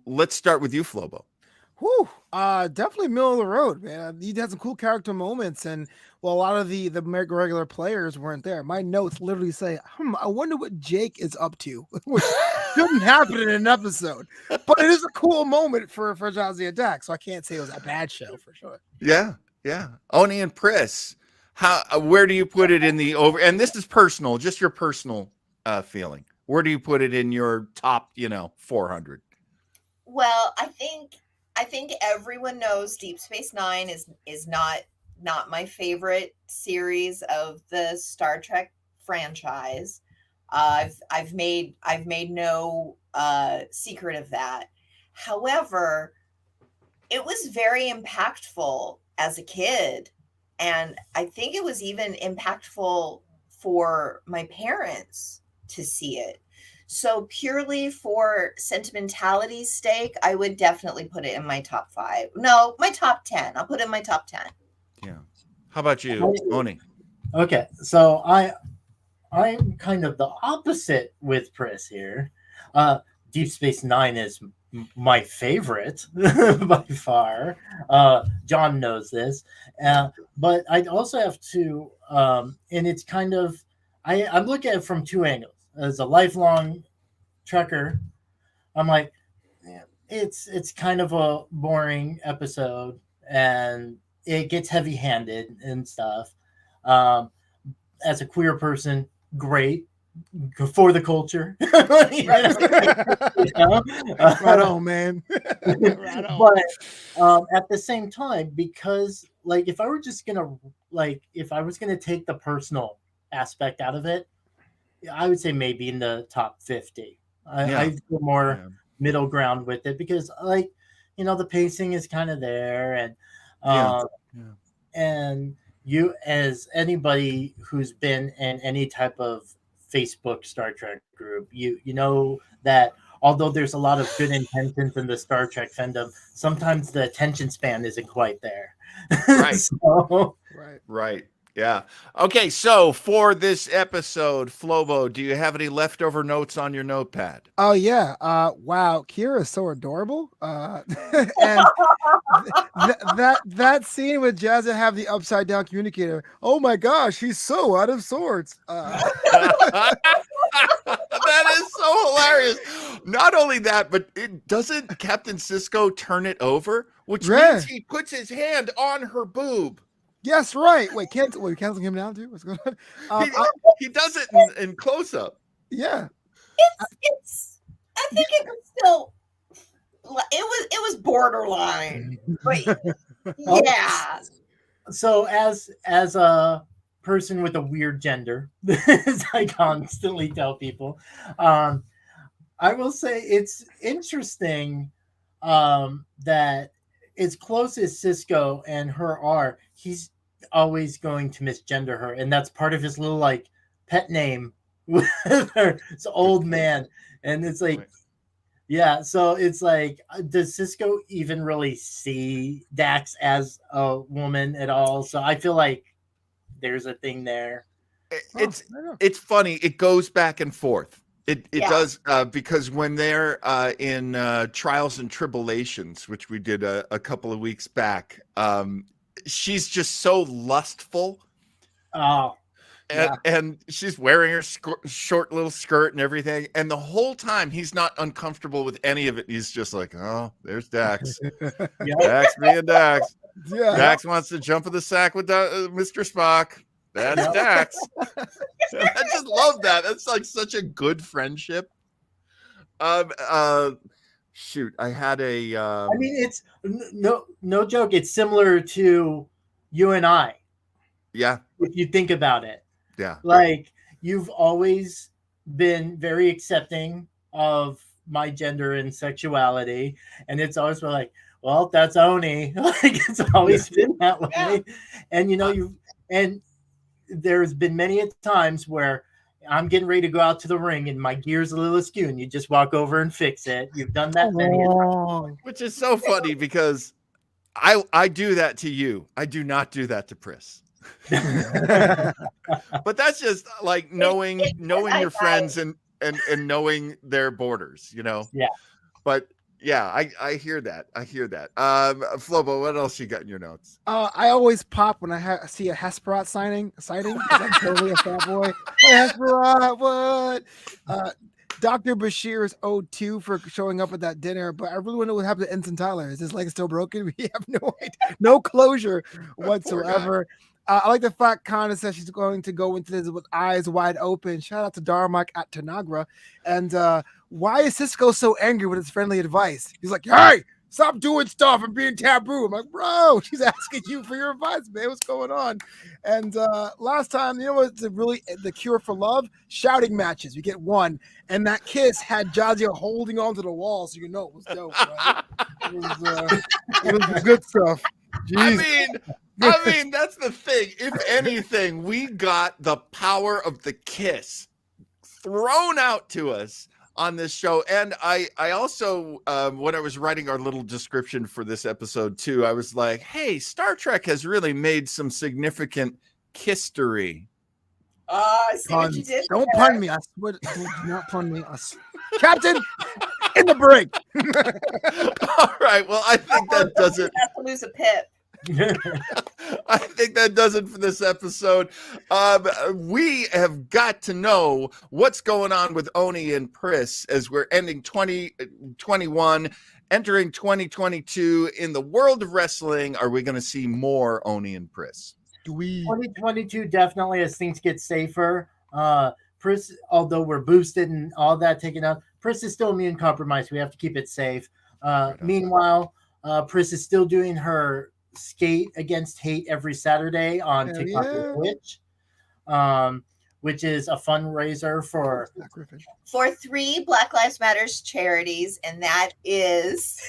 Let's start with you, Flobo. Whew, definitely middle of the road, man. He had some cool character moments, and a lot of the regular players weren't there. My notes literally say, I wonder what Jake is up to, which couldn't happen in an episode. But it is a cool moment for Jazzy Attack, so I can't say it was a bad show for sure. Yeah. Oni and Pris, where do you put it in the over? And this is personal, just your personal feeling. Where do you put it in your top, 400? Well, I think everyone knows Deep Space Nine is not my favorite series of the Star Trek franchise. I've made no secret of that. However, it was very impactful as a kid, and I think it was even impactful for my parents to see it. So purely for sentimentality's sake, I would definitely put it in my top 5. No, my top 10. I'll put it in my top 10. Yeah. How about you, Oni? Okay, so I'm kind of the opposite with Pris here. Deep Space Nine is my favorite by far. John knows this, but I'd also have to, and it's kind of, I'm looking at it from two angles. As a lifelong Trekker, I'm like, it's kind of a boring episode, and it gets heavy-handed and stuff. As a queer person, great for the culture. Right on, man. Right on. But at the same time, because if I was gonna take the personal aspect out of it, I would say maybe in the top 50. I feel more middle ground with it because the pacing is kind of there, and you, as anybody who's been in any type of Facebook Star Trek group, you know that although there's a lot of good intentions in the Star Trek fandom, sometimes the attention span isn't quite there. Right. Right. Yeah. Okay. So for this episode, Flobo, do you have any leftover notes on your notepad? Oh yeah. Wow. Kira is so adorable. And that scene with Jazza have the upside down communicator. Oh my gosh, he's so out of sorts. That is so hilarious. Not only that, but doesn't Captain Sisko turn it over, which means he puts his hand on her boob. Yes, right. Wait, canceling him now too? What's going on? He does it in close up. Yeah. It's. I think it was still. It was borderline. But yeah. So as a person with a weird gender, as I constantly tell people, I will say it's interesting that as close as Sisko and her are, he's always going to misgender her, and that's part of his little pet name with her. It's old man, and it's so it's does Sisko even really see Dax as a woman at all? So I feel like there's a thing there. It's funny. It goes back and forth. It does because when they're in Trials and Tribulations, which we did a couple of weeks back, she's just so lustful. Oh, And she's wearing her short little skirt and everything. And the whole time he's not uncomfortable with any of it. He's just like, oh, there's Dax. Dax being Dax. Yeah. Dax wants to jump in the sack with Mr. Spock. That's Dax. I just love that. That's like such a good friendship. Shoot, I had a. I mean, it's no joke. It's similar to you and I. Yeah. If you think about it. Yeah. Like, you've always been very accepting of my gender and sexuality. And it's always been like, well, that's Oni. Like, it's always been that way. Yeah. And, and there's been many times where I'm getting ready to go out to the ring and my gear's a little askew and you just walk over and fix it. You've done that many times. Which is so funny because I do that to you. I do not do that to Pris. But that's just like knowing your friends and knowing their borders, Yeah. But yeah, I hear that. Flobo, what else you got in your notes? I always pop when I see a Hesperot sighting. I'm totally a fat boy. Hey, Hesperot, what? Dr. Bashir is owed 2 for showing up at that dinner, but I really want to know what happened to Ensign Tyler. Is his leg still broken? We have no idea, no closure whatsoever. I like the fact Khan says she's going to go into this with eyes wide open. Shout out to Darmok at Tanagra. And why is Cisco so angry with his friendly advice? He's like, hey, stop doing stuff and being taboo. I'm like, bro, she's asking you for your advice, man. What's going on? And last time, what's really the cure for love? Shouting matches. You get one. And that kiss had Jadzia holding onto the wall, so it was dope, right? It was good stuff. Jeez. I mean, that's the thing. If anything, we got the power of the kiss thrown out to us on this show. And I also, when I was writing our little description for this episode too, I was like, hey, Star Trek has really made some significant kiss-tory. I see what you did. Don't pun me. I swear, do not pun me. Captain, in the break. All right. Well, I think that does it. Have to lose a pip. I think that does it for this episode. We have got to know what's going on with Oni and Pris as we're ending 2021, entering 2022. In the world of wrestling, are we going to see more Oni and Pris? 2022 definitely, as things get safer. Pris, although we're boosted and all that taken out, Pris is still immune compromised. We have to keep it safe. Meanwhile, Pris is still doing her skate against hate every Saturday on TikTok and Twitch, which is a fundraiser for 3 Black Lives Matters charities, and that is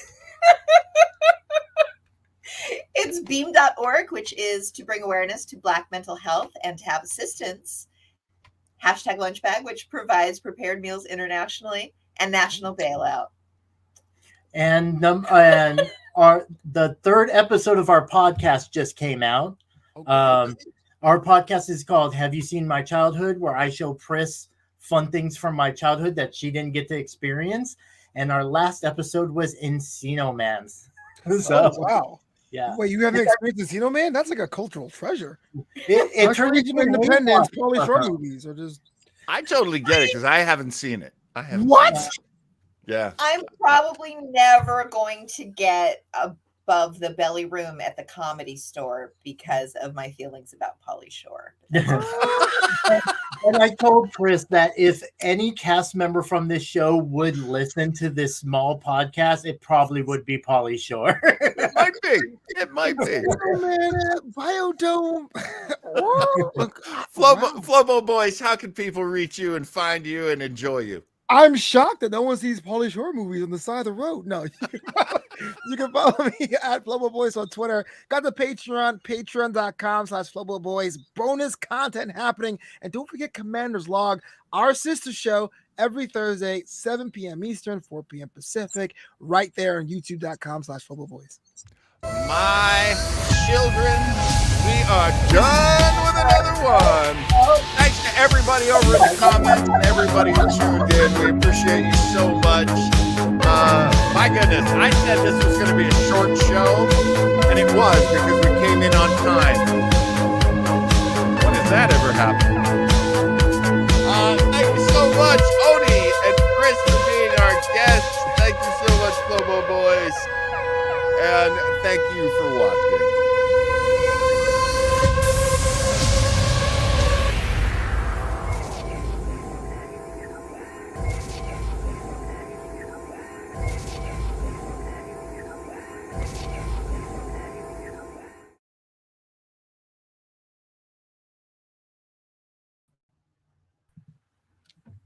it's beam.org, which is to bring awareness to Black mental health and to have assistance. #lunchbag, which provides prepared meals internationally, and National Bailout. And the 3rd episode of our podcast just came out. Our podcast is called Have You Seen My Childhood, where I show Pris fun things from my childhood that she didn't get to experience. And our last episode was Encino Man's. So, wow. Yeah. Wait, you haven't experienced Encino Man? That's like a cultural treasure. It turned into Independence, Pauly Shore movies, or just. I totally get it because I haven't seen it. What? Yeah. I'm probably never going to get above the belly room at the Comedy Store because of my feelings about Pauly Shore. And I told Chris that if any cast member from this show would listen to this small podcast, it probably would be Pauly Shore. It might be. Oh, man, Biodome. Flobo Boys, how can people reach you and find you and enjoy you? I'm shocked that no one sees Pauly Shore movies on the side of the road. No, you can follow me at Flobo Boys on Twitter. Got the Patreon, patreon.com/Flobo Boys. Bonus content happening. And don't forget Commander's Log, our sister show, every Thursday, 7 p.m. Eastern, 4 p.m. Pacific, right there on youtube.com/Flobo Boys. My children, we are done with another one. Thanks to everybody over in the comments and everybody who tuned in. We appreciate you so much. My goodness, I said this was going to be a short show, and it was because we came in on time. When has that ever happened? Thank you so much, Oni and Chris, for being our guests. Thank you so much, Flobo Boys. And thank you for watching.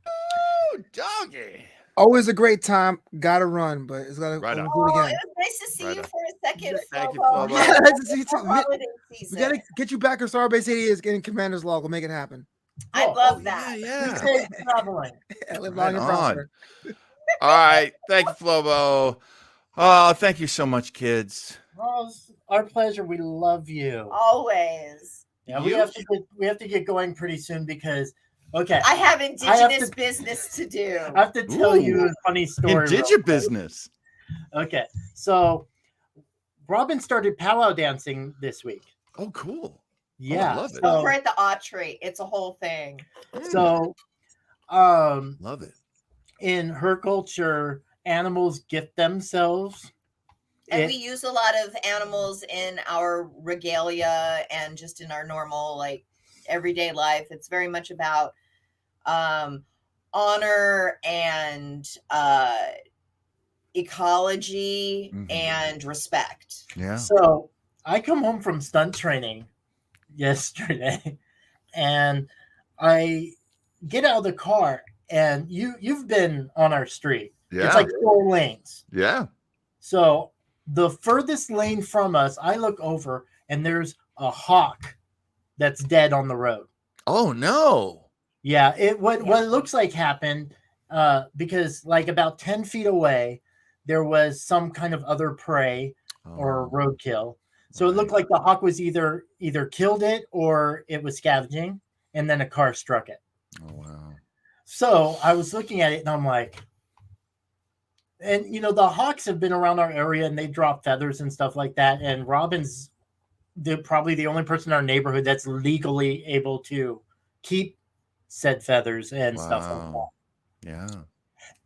Oh, doggy. Always a great time. Gotta run, but it's gotta Right on. do it Oh, it again. was nice to see Right you on. for a second, Thank you, Flobo. Flobo. Yeah, nice to see you too. Holiday We season. gotta get you back in Starbase 80 is getting Commander's Log. We'll make it happen. I Oh, love Oh, that. yeah. Safe traveling. Live Right long and on. prosper. All right. Thank you, Flobo. Oh, thank you so much, kids. Oh, it's our pleasure. We love you. Always. Yeah, we You- have to get going pretty soon because okay, I have I indigenous have to- business to do. I have to tell you Ooh. a funny story. real Indigi quick. business. Okay, so Robin started powwow dancing this week. Oh, cool. Yeah, love it. Over so, at the Autry. It's a whole thing. so Love it. in her culture, animals gift themselves. And It- we use a lot of animals in our regalia and just in our normal, like, everyday life. It's very much about honor and ecology Mhm. and respect. Yeah. So I come home from stunt training yesterday, and I get out of the car, and you've been on our street. Yeah. It's like 4 lanes. Yeah. So the furthest lane from us, I look over, and there's a hawk that's dead on the road. Oh, no. Yeah, what it looks like happened because like about 10 feet away, there was some kind of other prey or roadkill. So it looked like the hawk was either killed it or it was scavenging, and then a car struck it. Oh, wow. So I was looking at it and I'm like, and the hawks have been around our area and they drop feathers and stuff like that. And Robin's probably the only person in our neighborhood that's legally able to keep said feathers and stuff like that. Wow. Yeah.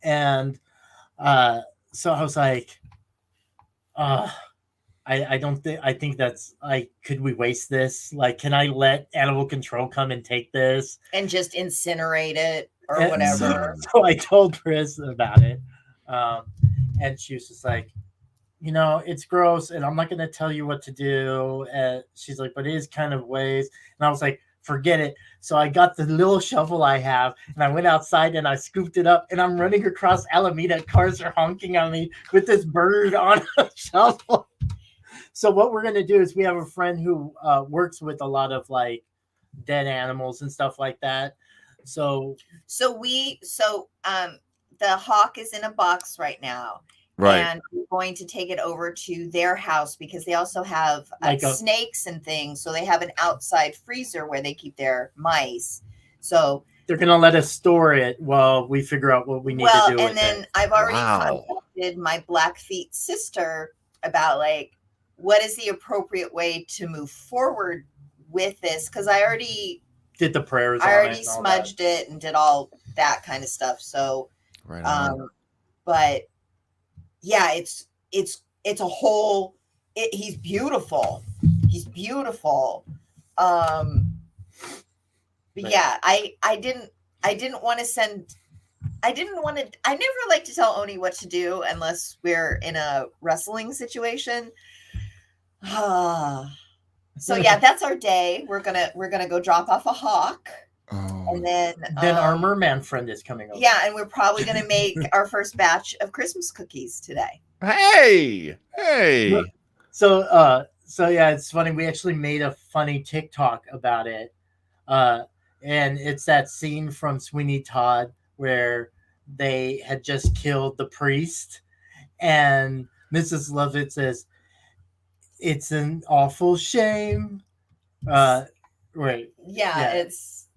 And so I was like, I don't think I think that's could we waste this? Like, can I let animal control come and take this? And just incinerate it or And whatever. So I told Chris about it. And she was just like, it's gross and I'm not going to tell you what to do. And she's like, but it is kind of waste. And I was like, forget it. So I got the little shovel I have and I went outside and I scooped it up and I'm running across Alameda. Cars are honking on me with this bird on a shovel. So what we're going to do is we have a friend who works with a lot of like dead animals and stuff like that. So the hawk is in a box right now. Right. And we're going to take it over to their house because they also have snakes and things. So they have an outside freezer where they keep their mice. So they're going to let us store it while we figure out what we need to do. And then I've already contacted my Blackfeet sister about like, what is the appropriate way to move forward with this? Because I already did the prayers. I already smudged it and did all that kind of stuff. So, right on. But yeah, it's a whole. He's beautiful. He's beautiful. But yeah, I didn't want to send. I never like to tell Oni what to do unless we're in a wrestling situation. So yeah, that's our day. We're gonna go drop off a hawk, and then our merman friend is coming over. Yeah, and we're probably gonna make our first batch of Christmas cookies today. Hey. So yeah, it's funny. We actually made a funny TikTok about it, and it's that scene from Sweeney Todd where they had just killed the priest, and Mrs. Lovett says, "It's an awful shame." Right. Yeah. It's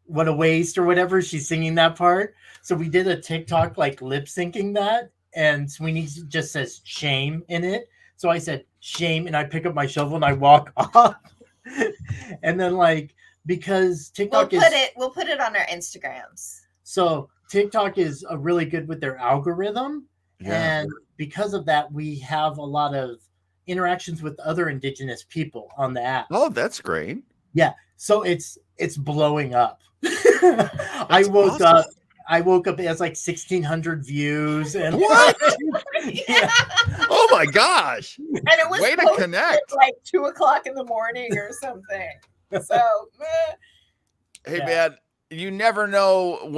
what a waste or whatever. She's singing that part. So we did a TikTok like lip syncing that, and Sweeney just says shame in it. So I said shame, and I pick up my shovel and I walk off. And then like because TikTok we'll put it on our Instagrams. So TikTok is really good with their algorithm. Yeah. And because of that, we have a lot of interactions with other indigenous people on the app. Oh, that's great. Yeah. So it's blowing up. I woke up. It has like 1,600 views and What? Yeah. Oh my gosh. And it was Way to posted connect. like 2:00 in the morning or something. So Hey Yeah. man, you never know when